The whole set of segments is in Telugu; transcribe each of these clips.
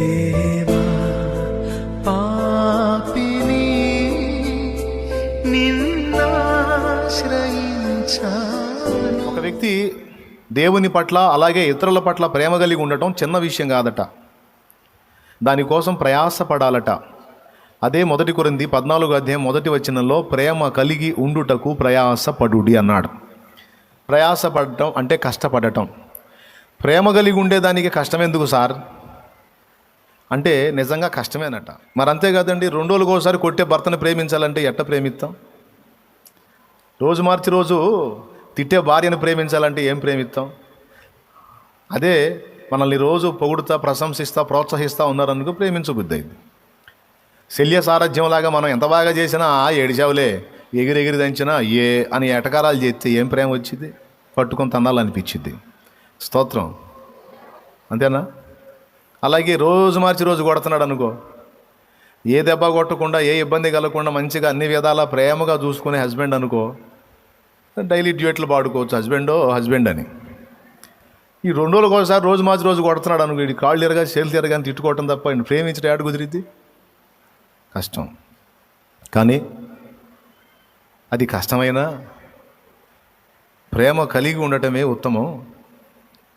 దేవా పాపిని నిన్నాశ్రయించాను. ఒక వ్యక్తి దేవుని పట్ల అలాగే ఇతరుల పట్ల ప్రేమ కలిగి ఉండటం చిన్న విషయం కాదట. దానికోసం ప్రయాసపడాలట. అదే 1 కొరింథీ 14:1 ప్రేమ కలిగి ఉండుటకు ప్రయాసపడుడి అన్నాడు. ప్రయాసపడటం అంటే కష్టపడటం. ప్రేమ కలిగి ఉండేదానికి కష్టం ఎందుకు సార్ అంటే నిజంగా కష్టమేనట. మరి అంతే కదండి, 2 రోజులకు ఒకసారి కొట్టే భర్తను ప్రేమించాలంటే ఎట్ట ప్రేమిస్తాం? రోజు మార్చి రోజు తిట్టే భార్యను ప్రేమించాలంటే ఏం ప్రేమిస్తాం? అదే మనల్ని రోజు పొగుడుతా ప్రశంసిస్తా ప్రోత్సహిస్తూ ఉన్నారనుకో ప్రేమించబుద్ధి అయింది. శల్య సారథ్యంలాగా మనం ఎంత బాగా చేసినా ఏడిచావులే ఎగిరెగిరి దంచినా ఏ అని ఎటకారాలు చేస్తే ఏం ప్రేమ వచ్చింది? పట్టుకొని తన్నాలనిపించింది. స్తోత్రం. అంతేనా? అలాగే రోజు మార్చి రోజు కొడుతున్నాడు అనుకో, ఏ దెబ్బ కొట్టకుండా ఏ ఇబ్బంది కలగకుండా మంచిగా అన్ని విధాలా ప్రేమగా చూసుకునే హస్బెండ్ అనుకో, డైలీ డ్యూయట్లు పాడుకోవచ్చు హస్బెండ్ అని. ఈ 2 రోజులకు ఒకసారి రోజు మార్చి రోజు కొడుతున్నాడు అనుకో, ఇది కాళ్ళు తిరగా చేతులు తిరగాని తిట్టుకోవటం తప్ప ఆయన ప్రేమించడం ఏడు కుదిరిద్ది? కష్టం. కానీ అది కష్టమైనా ప్రేమ కలిగి ఉండటమే ఉత్తమం.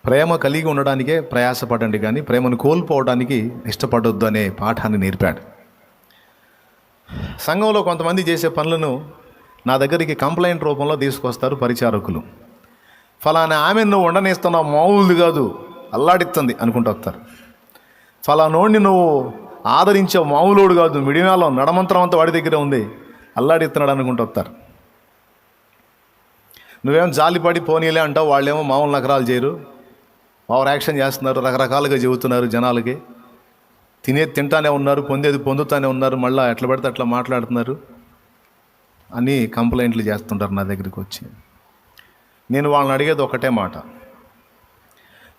ప్రేమ కలిగి ఉండడానికే ప్రయాసపడండి, కానీ ప్రేమను కోల్పోవడానికి ఇష్టపడొద్దు అనే పాఠాన్ని నేర్పాడు. సంఘంలో కొంతమంది చేసే పనులను నా దగ్గరికి కంప్లైంట్ రూపంలో తీసుకొస్తారు పరిచారకులు. ఫలానా ఆమె నువ్వు ఉండనిస్తున్నావు, మామూలు కాదు, అల్లాడిస్తుంది అనుకుంటూ వస్తారు. ఫలానోడిని నువ్వు ఆదరించావు, మామూలోడు కాదు, మిడినాలో నడమంత్రం అంతా వాడి దగ్గర ఉంది, అల్లాడిస్తున్నాడు అనుకుంటూ వస్తారు. నువ్వేమో జాలిపడి పోనీలే అంటావు, వాళ్ళేమో మామూలు నకరాలు చేయరు, ఓవర్ యాక్షన్ చేస్తున్నారు, రకరకాలుగా చెబుతున్నారు జనాలకి. తినేది తింటానే ఉన్నారు, పొందేది పొందుతానే ఉన్నారు, మళ్ళీ ఎట్లా పడితే అట్లా మాట్లాడుతున్నారు అని కంప్లైంట్లు చేస్తుంటారు నా దగ్గరికి వచ్చి. నేను వాళ్ళని అడిగేది ఒకటే మాట,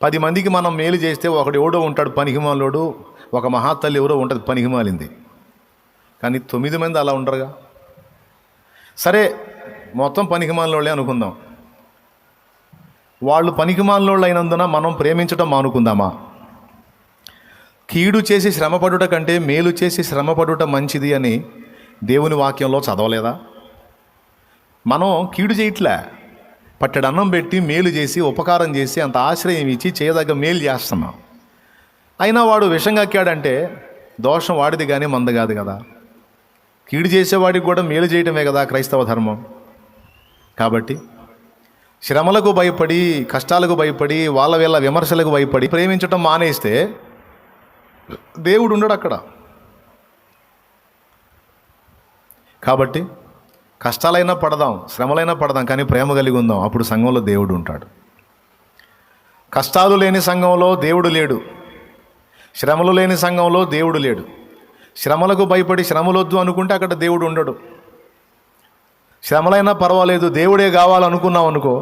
10 మందికి మనం మేలు చేస్తే ఒకడు ఎవడో ఉంటాడు పనికిమాలోడు, ఒక మహాతల్లి ఎవరో ఉంటుంది పనికిమాలింది, కానీ 9 మంది అలా ఉండరుగా. సరే మొత్తం పనికిమాలినోళ్ళే అనుకుందాం, వాళ్ళు పనికిమాలినోళ్ళు అయినందున మనం ప్రేమించడం మానుకుందామా? కీడు చేసి శ్రమపడుట కంటే మేలు చేసి శ్రమపడుట మంచిది అని దేవుని వాక్యంలో చదవలేదా? మనం కీడు చేయట్లే, పట్టెడు అన్నం పెట్టి మేలు చేసి ఉపకారం చేసి అంత ఆశ్రయం ఇచ్చి చేయదగ్గ మేలు చేస్తున్నాం. అయినా వాడు విషం కక్కాడంటే దోషం వాడిది కానీ మంద కాదు కదా. కీడు చేసేవాడికి కూడా మేలు చేయటమే కదా క్రైస్తవ ధర్మం. కాబట్టి శ్రమలకు భయపడి, కష్టాలకు భయపడి, వాళ్ళ వీళ్ళ విమర్శలకు భయపడి ప్రేమించటం మానేస్తే దేవుడు ఉండడు అక్కడ. కాబట్టి కష్టాలైనా పడదాం, శ్రమలైనా పడదాం, కానీ ప్రేమ కలిగి ఉందాం, అప్పుడు సంఘంలో దేవుడు ఉంటాడు. కష్టాలు లేని సంఘంలో దేవుడు లేడు, శ్రమలు లేని సంఘంలో దేవుడు లేడు. శ్రమలకు భయపడి శ్రమలొద్దు అనుకుంటే అక్కడ దేవుడు ఉండడు. శ్రమలైనా పర్వాలేదు దేవుడే కావాలనుకున్నాం అనుకో,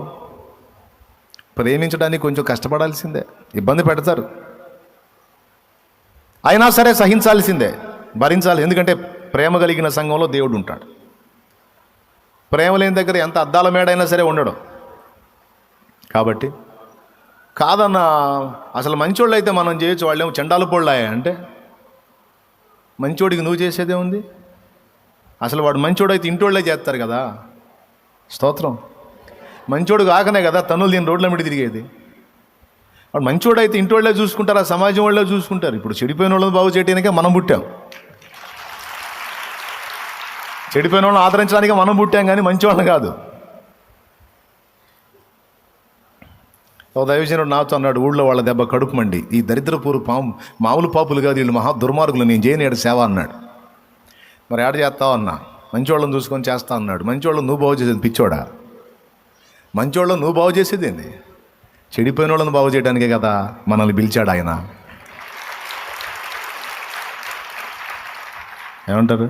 ప్రేమించడానికి కొంచెం కష్టపడాల్సిందే, ఇబ్బంది పెడతారు, అయినా సరే సహించాల్సిందే, భరించాలి. ఎందుకంటే ప్రేమ కలిగిన సంఘంలో దేవుడు ఉంటాడు. ప్రేమ లేని దగ్గర ఎంత అద్దాల మేడైనా సరే ఉండడు. కాబట్టి కాదన్న అసలు మంచోళ్ళు అయితే మనం చేయొచ్చు, వాళ్ళేమో చెండాలు పొళ్ళాయా అంటే మంచోడికి నువ్వు చేసేదే ఉంది? అసలు వాడు మంచోడు అయితే ఇంటోళ్ళే చేస్తారు కదా. స్తోత్రం. మంచోడు కాకనే కదా తనులు దీని రోడ్ల మీద తిరిగేది. వాడు మంచోడు అయితే ఇంటోళ్ళే చూసుకుంటారు, ఆ సమాజం వాళ్ళే చూసుకుంటారు. ఇప్పుడు చెడిపోయిన వాళ్ళని బాగు చేయడానికే మనం పుట్టాం, చెడిపోయిన వాళ్ళని ఆదరించడానికే మనం పుట్టాం, కానీ మంచివాళ్ళని కాదు. ఒక దైవజనుడు నాతో అన్నాడు, ఊళ్ళో వాళ్ళ దెబ్బ కడుపు మండి, ఈ దరిద్రపూరు మామూలు పాపులు కాదు వీళ్ళు, మహా దుర్మార్గులు, నేను చేయని ఏడు సేవ అన్నాడు. మరి ఏడ చేస్తావు అన్నా, మంచివాళ్ళని చూసుకొని చేస్తా అన్నాడు. మంచివాళ్ళని నువ్వు బాగు చేసేది పిచ్చోడా? మంచివాళ్ళని నువ్వు బాగు చేసేది ఏంది? చెడిపోయిన వాళ్ళని బాగు చేయడానికే కదా మనల్ని పిలిచాడు ఆయన. ఏమంటారు?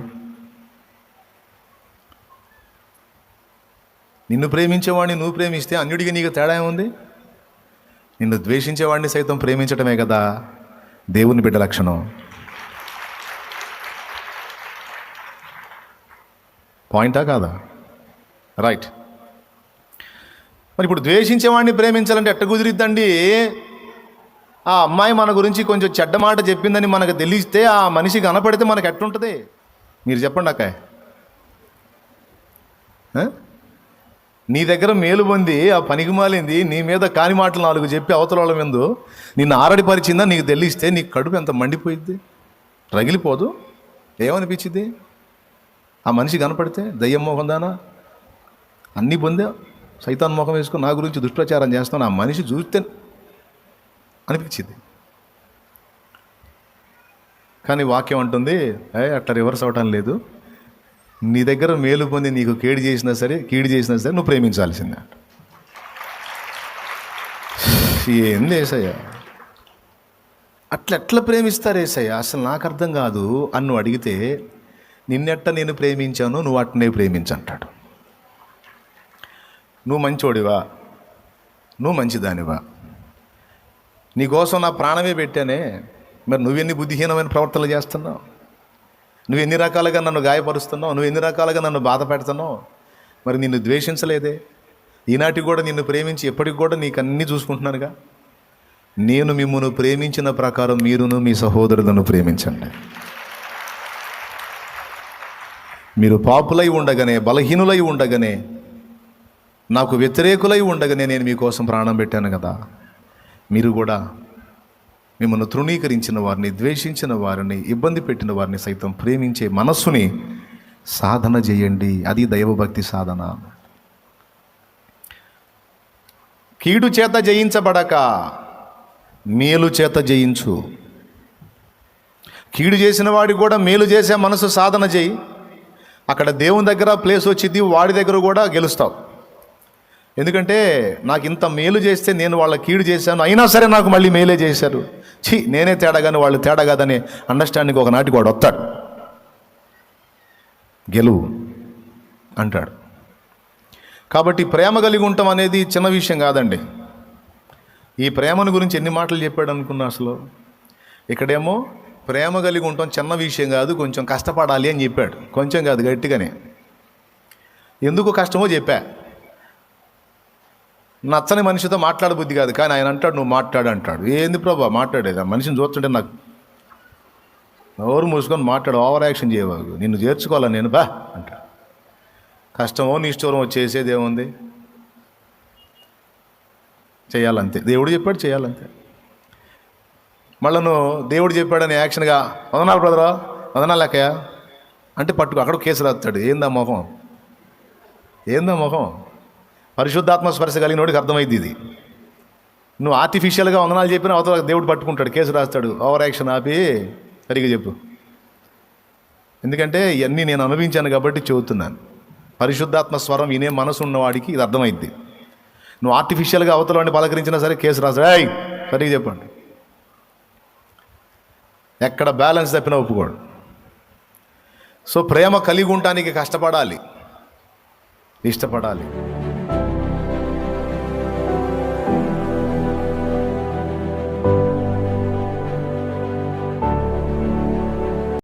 నిన్ను ప్రేమించేవాడిని నువ్వు ప్రేమిస్తే అన్యుడికి నీకు తేడా ఏముంది? నిన్ను ద్వేషించేవాడిని సైతం ప్రేమించటమే కదా దేవుని బిడ్డ లక్షణం. పాయింటా కాదా? రైట్. మరి ఇప్పుడు ద్వేషించేవాడిని ప్రేమించాలంటే ఎట్ట కుదిరిద్దండి? ఆ అమ్మాయి మన గురించి కొంచెం చెడ్డ మాట చెప్పిందని మనకు తెలిస్తే ఆ మనిషి కనపడితే మనకు ఎట్టుంటుంది? మీరు చెప్పండి అక్క. నీ దగ్గర మేలు పొంది ఆ పనికి మాలింది నీ మీద కాని మాటలు 4 చెప్పి అవతల వాళ్ళ మీద నిన్ను ఆరడిపరిచిందా నీకు తెలిస్తే నీకు కడుపు ఎంత మండిపోయిద్ది, రగిలిపోదు? ఏమనిపించింది? ఆ మనిషి కనపడితే దయ్యం మోహం దానా అన్నీ పొందా, సైతాన్ ముఖం వేసుకుని నా గురించి దుష్ప్రచారం చేస్తాను, ఆ మనిషి చూస్తే అనిపించింది. కానీ వాక్యం అంటుంది అట్లా రివర్స్ అవటం లేదు. నీ దగ్గర మేలు పొంది నీకు కీడు చేసినా సరే నువ్వు ప్రేమించాల్సిందే. ఏంది ఏసయ్య, అట్లా ప్రేమిస్తారు ఏసయ్య? అసలు నాకు అర్థం కాదు అని నువ్వు అడిగితే, నిన్నెట్ట నేను ప్రేమించాను నువ్వు అట్టనే ప్రేమించంటాడు. నువ్వు మంచోడివా, నువ్వు మంచిదానివా, నీకోసం నా ప్రాణమే పెట్టానే, మరి నువ్వెన్ని బుద్ధిహీనమైన ప్రవర్తనలు చేస్తున్నావు, నువ్వు ఎన్ని రకాలుగా నన్ను గాయపరుస్తున్నావు, నువ్వు ఎన్ని రకాలుగా నన్ను బాధ పెడుతున్నావు, మరి నిన్ను ద్వేషించలేదే? ఈనాటికి కూడా నిన్ను ప్రేమించి ఎప్పటికి కూడా నీకు అన్నీ చూసుకుంటున్నానుగా. నేను మిమ్మల్ని ప్రేమించిన ప్రకారం మీరును మీ సహోదరులను ప్రేమించండి. మీరు పాపులై ఉండగానే, బలహీనులై ఉండగానే, నాకు వ్యతిరేకులై ఉండగానే నేను మీకోసం ప్రాణం పెట్టాను కదా. మీరు కూడా మిమ్మల్ని తృణీకరించిన వారిని, ద్వేషించిన వారిని, ఇబ్బంది పెట్టిన వారిని సైతం ప్రేమించే మనస్సుని సాధన చేయండి. అది దైవభక్తి సాధన. కీడు చేత జయించబడక మేలు చేత జయించు. కీడు చేసిన వాడికి కూడా మేలు చేసే మనసు సాధన చేయి. అక్కడ దేవుని దగ్గర ప్లేస్ వచ్చింది, వాడి దగ్గర కూడా గెలుస్తావు. ఎందుకంటే నాకు ఇంత మేలు చేస్తే నేను వాళ్ళ కీడు చేశాను, అయినా సరే నాకు మళ్ళీ మేలే చేశారు, నేనే తేడా కానీ వాళ్ళు తేడా కాదని అండర్స్టాండింగ్ ఒకనాటికి వాడు వస్తాడు. గెలువు అంటాడు. కాబట్టి ప్రేమ కలిగి ఉండటం అనేది చిన్న విషయం కాదండి. ఈ ప్రేమను గురించి ఎన్ని మాటలు చెప్పాడు అనుకున్నా అసలు. ఇక్కడేమో ప్రేమ కలిగి ఉండటం చిన్న విషయం కాదు, కొంచెం కష్టపడాలి అని చెప్పాడు. కొంచెం కాదు, గట్టిగానే. ఎందుకు కష్టమో చెప్పా. నచ్చని మనిషితో మాట్లాడబుద్ధి కాదు, కానీ ఆయన అంటాడు నువ్వు మాట్లాడు అంటాడు. ఏంది ప్రభా మాట్లాడేది? ఆ మనిషిని చూస్తుంటే నాకు నోరు మూసుకొని మాట్లాడు, ఓవర్ యాక్షన్ చేయవాగు, నిన్ను చేర్చుకోవాలా నేను బా అంటాడు. కష్టమో నిష్ఠూరం చేసేది ఏముంది? చేయాలంతే. దేవుడు చెప్పాడు చేయాలంతే. మళ్ళీ నువ్వు దేవుడు చెప్పాడని యాక్షన్గా వదనాలు బ్రదరా, వదనాలు లెక్కయా అంటే పట్టుకు అక్కడ కేసు రాస్తాడు. ఏందా మొహం? పరిశుద్ధాత్మ స్పర్శ కలిగినోడికి అర్థమైంది ఇది. నువ్వు ఆర్టిఫిషియల్గా వందనాలు చెప్పినా అవతల దేవుడు పట్టుకుంటాడు, కేసు రాస్తాడు. ఓవర్ యాక్షన్ ఆపి సరిగ్గా చెప్పు. ఎందుకంటే ఇవన్నీ నేను అనుభవించాను కాబట్టి చెబుతున్నాను. పరిశుద్ధాత్మ స్వరం వినే మనసు ఉన్నవాడికి ఇది అర్థమైద్ది. నువ్వు ఆర్టిఫిషియల్గా అవతల వాడిని పలకరించినా సరే కేసు రాస్తాడు. సరిగ్గా చెప్పండి. ఎక్కడ బ్యాలెన్స్ తప్పినా ఒప్పుకోడు. సో ప్రేమ కలిగి ఉండటానికి కష్టపడాలి, ఇష్టపడాలి.